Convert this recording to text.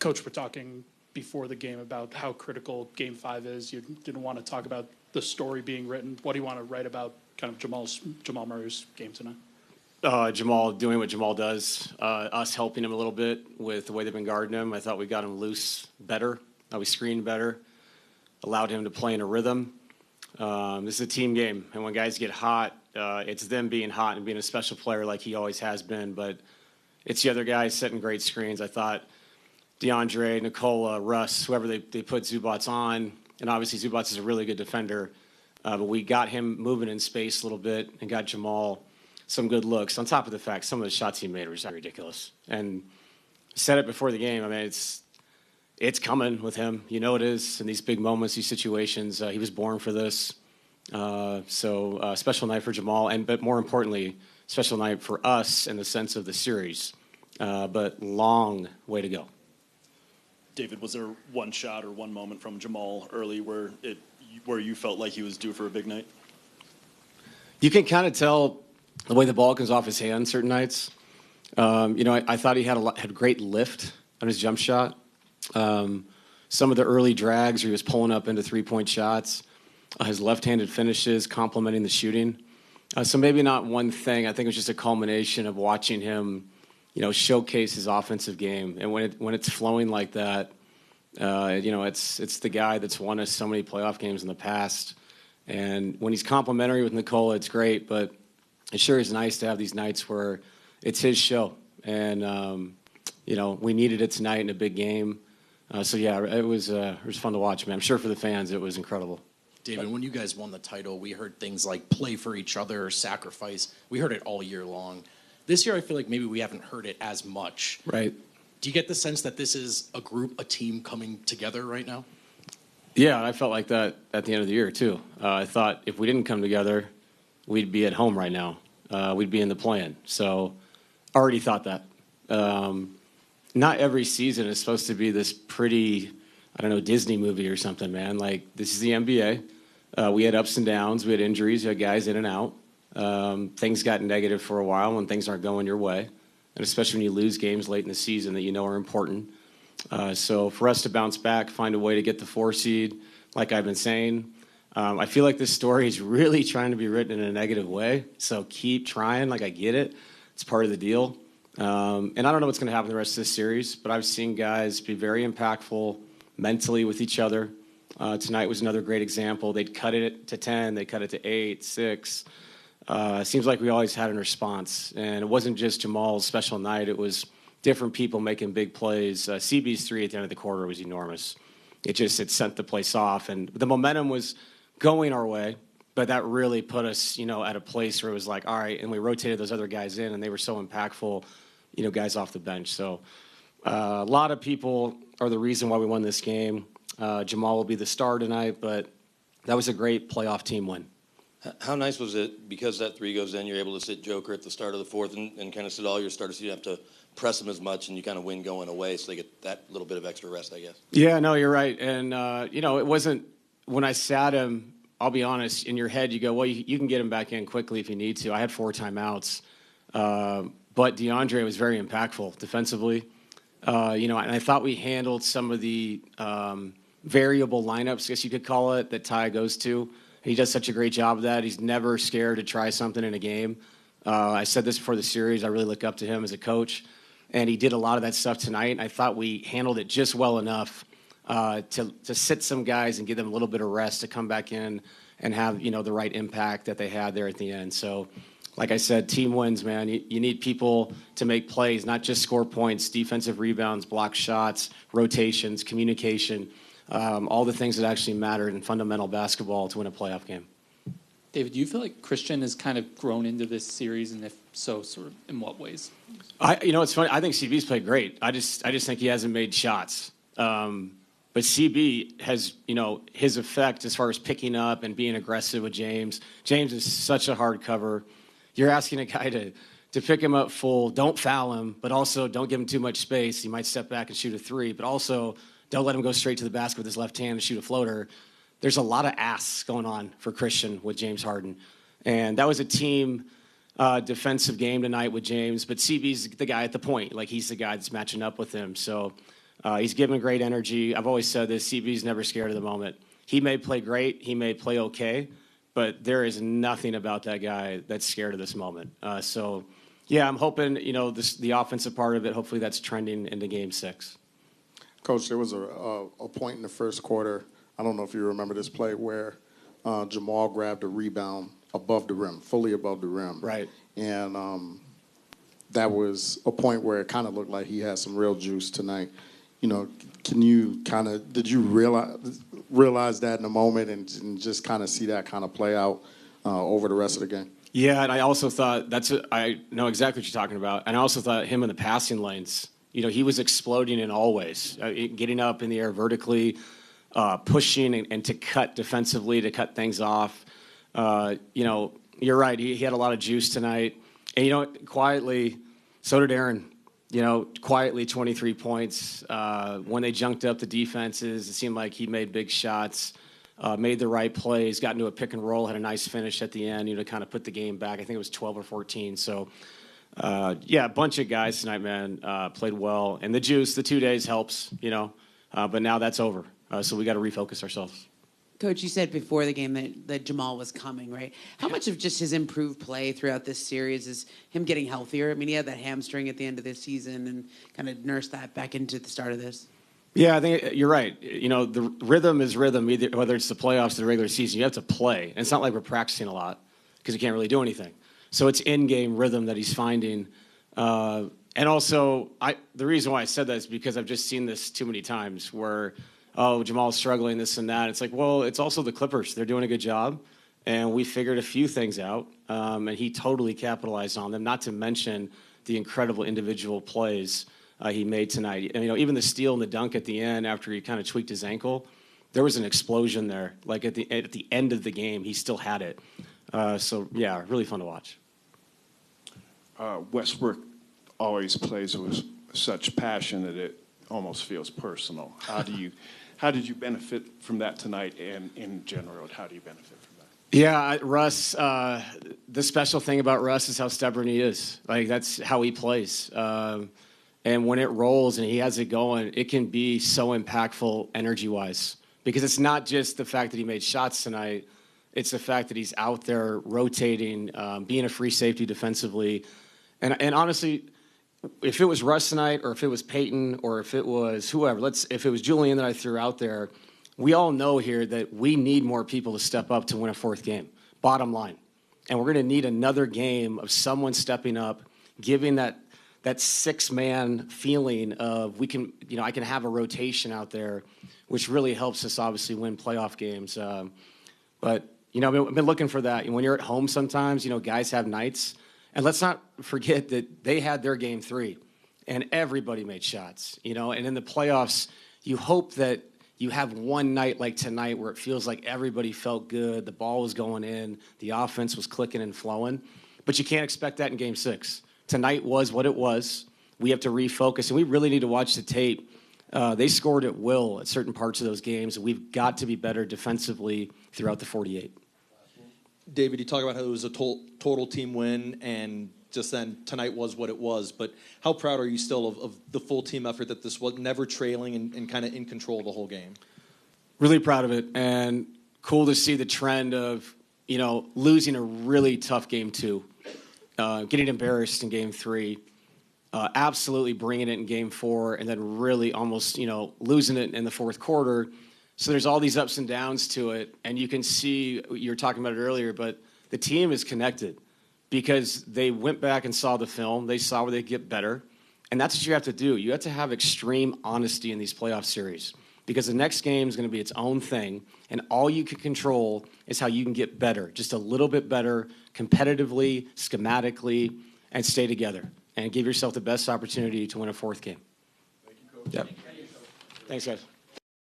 Coach, we're talking before the game about how critical Game 5 is. You didn't want to talk about the story being written. What do you want to write about kind of Jamal Murray's game tonight? Jamal doing what Jamal does, us helping him a little bit with the way they've been guarding him. I thought we got him loose better. We screened better, allowed him to play in a rhythm. This is a team game, and when guys get hot, it's them being hot and being a special player like he always has been, but it's the other guys setting great screens. I thought DeAndre, Nikola, Russ, whoever they put Zubats on, and obviously Zubats is a really good defender, but we got him moving in space a little bit and got Jamal some good looks, on top of the fact some of the shots he made were ridiculous. And said it before the game, I mean, it's coming with him. You know it is in these big moments, these situations. He was born for this. So special night for Jamal, but more importantly, special night for us in the sense of the series. But long way to go. David, was there one shot or one moment from Jamal early where you felt like he was due for a big night? You can kind of tell the way the ball comes off his hand certain nights. I thought he had great lift on his jump shot. Some of the early drags where he was pulling up into three-point shots, his left-handed finishes complementing the shooting. So maybe not one thing. I think it was just a culmination of watching him, showcase his offensive game. And when it's flowing like that, it's the guy that's won us so many playoff games in the past. And when he's complimentary with Nikola, it's great. But it sure is nice to have these nights where it's his show. And, we needed it tonight in a big game. It was fun to watch, man. I'm sure for the fans it was incredible. David, when you guys won the title, we heard things like play for each other, sacrifice. We heard it all year long. This year, I feel like maybe we haven't heard it as much. Right. Do you get the sense that this is a team coming together right now? Yeah, I felt like that at the end of the year, too. I thought if we didn't come together, we'd be at home right now. We'd be in the play-in. So already thought that. Not every season is supposed to be this pretty, Disney movie or something, man. Like, this is the NBA. We had ups and downs. We had injuries. We had guys in and out. Things got negative for a while when things aren't going your way, and especially when you lose games late in the season that are important. So for us to bounce back, find a way to get the 4 seed, like I've been saying, I feel like this story is really trying to be written in a negative way. So keep trying. Like, I get it. It's part of the deal. And I don't know what's going to happen the rest of this series, but I've seen guys be very impactful mentally with each other. Tonight was another great example. They'd cut it to 10. They cut it to 8, 6. Seems like we always had a response. And it wasn't just Jamal's special night. It was different people making big plays. CB's 3 at the end of the quarter was enormous. It sent the place off. And the momentum was going our way, but that really put us, at a place where it was like, all right, and we rotated those other guys in, and they were so impactful, guys off the bench. So a lot of people are the reason why we won this game. Jamal will be the star tonight, but that was a great playoff team win. How nice was it, because that 3 goes in, you're able to sit Joker at the start of the 4th and kind of sit all your starters, so you don't have to press them as much, and you kind of win going away, so they get that little bit of extra rest, I guess. Yeah, no, you're right. And, it wasn't – when I sat him, I'll be honest, in your head you go, well, you can get him back in quickly if you need to. I had 4 timeouts. But DeAndre was very impactful defensively. And I thought we handled some of the variable lineups, I guess you could call it, that Ty goes to. He does such a great job of that. He's never scared to try something in a game. I said this before the series. I really look up to him as a coach. And he did a lot of that stuff tonight. And I thought we handled it just well enough to sit some guys and give them a little bit of rest to come back in and have, the right impact that they had there at the end. So, like I said, team wins, man. You need people to make plays, not just score points, defensive rebounds, block shots, rotations, communication, all the things that actually matter in fundamental basketball to win a playoff game. David, do you feel like Christian has kind of grown into this series, and if so, sort of in what ways? It's funny. I think CB's played great. I just think he hasn't made shots. But CB has, his effect as far as picking up and being aggressive with James. James is such a hard cover. You're asking a guy to pick him up full, don't foul him, but also don't give him too much space. He might step back and shoot a 3, but also don't let him go straight to the basket with his left hand and shoot a floater. There's a lot of asks going on for Christian with James Harden. And that was a team defensive game tonight with James, but CB's the guy at the point. Like, he's the guy that's matching up with him. So He's given great energy. I've always said this, CB's never scared of the moment. He may play great, he may play okay, but there is nothing about that guy that's scared of this moment. So, yeah, I'm hoping, the offensive part of it, hopefully that's trending into Game 6. Coach, there was a point in the first quarter, I don't know if you remember this play, where Jamal grabbed a rebound above the rim, fully above the rim. Right. And that was a point where it kind of looked like he had some real juice tonight. Can you did you realize that in the moment and just kind of see that kind of play out over the rest of the game? Yeah, and I also thought I know exactly what you're talking about. And I also thought him in the passing lanes, he was exploding in all ways, getting up in the air vertically, pushing and to cut defensively, to cut things off. You're right. He had a lot of juice tonight. And, quietly, so did Aaron. Quietly 23 points. When they junked up the defenses, it seemed like he made big shots, made the right plays, got into a pick and roll, had a nice finish at the end, to kind of put the game back. I think it was 12 or 14. So, a bunch of guys tonight, man, played well. And the juice, the 2 days helps, but now that's over. So we got to refocus ourselves. Coach, you said before the game that Jamal was coming, right? How much of just his improved play throughout this series is him getting healthier? I mean, he had that hamstring at the end of this season and kind of nursed that back into the start of this. Yeah, I think you're right. The rhythm is rhythm, either whether it's the playoffs or the regular season. You have to play. And it's not like we're practicing a lot because you can't really do anything. So it's in-game rhythm that he's finding. And also, the reason why I said that is because I've just seen this too many times where – Jamal's struggling, this and that. It's like, well, it's also the Clippers. They're doing a good job, and we figured a few things out, and he totally capitalized on them, not to mention the incredible individual plays he made tonight. And, even the steal and the dunk at the end after he kind of tweaked his ankle, there was an explosion there. Like at the end of the game, he still had it. So, yeah, really fun to watch. Westbrook always plays with such passion that it almost feels personal. How did you benefit from that tonight, and in general, how do you benefit from that? Yeah, Russ, the special thing about Russ is how stubborn he is. Like, that's how he plays. And when it rolls and he has it going, it can be so impactful energy-wise. Because it's not just the fact that he made shots tonight. It's the fact that he's out there rotating, being a free safety defensively. And honestly, if it was Russ tonight, or if it was Peyton, or if it was whoever, if it was Julian that I threw out there, we all know here that we need more people to step up to win a fourth game, bottom line. And we're going to need another game of someone stepping up, giving that six-man feeling of I can have a rotation out there, which really helps us obviously win playoff games. But I've been looking for that. And when you're at home sometimes, guys have nights. And let's not forget that they had their game 3, and everybody made shots, And in the playoffs, you hope that you have one night like tonight where it feels like everybody felt good, the ball was going in, the offense was clicking and flowing. But you can't expect that in Game 6. Tonight was what it was. We have to refocus, and we really need to watch the tape. They scored at will at certain parts of those games, and we've got to be better defensively throughout the 48. David, you talk about how it was a total team win, and just then tonight was what it was. But how proud are you still of the full team effort, that this was never trailing and kind of in control the whole game? Really proud of it, and cool to see the trend of, losing a really tough Game 2, getting embarrassed in Game 3, absolutely bringing it in Game 4, and then really almost, losing it in the fourth quarter. So there's all these ups and downs to it, and you can see, you were talking about it earlier, but the team is connected because they went back and saw the film. They saw where they get better, and that's what you have to do. You have to have extreme honesty in these playoff series because the next game is going to be its own thing, and all you can control is how you can get better, just a little bit better, competitively, schematically, and stay together and give yourself the best opportunity to win a fourth game. Thank you, Coach. Yep. Thanks, guys.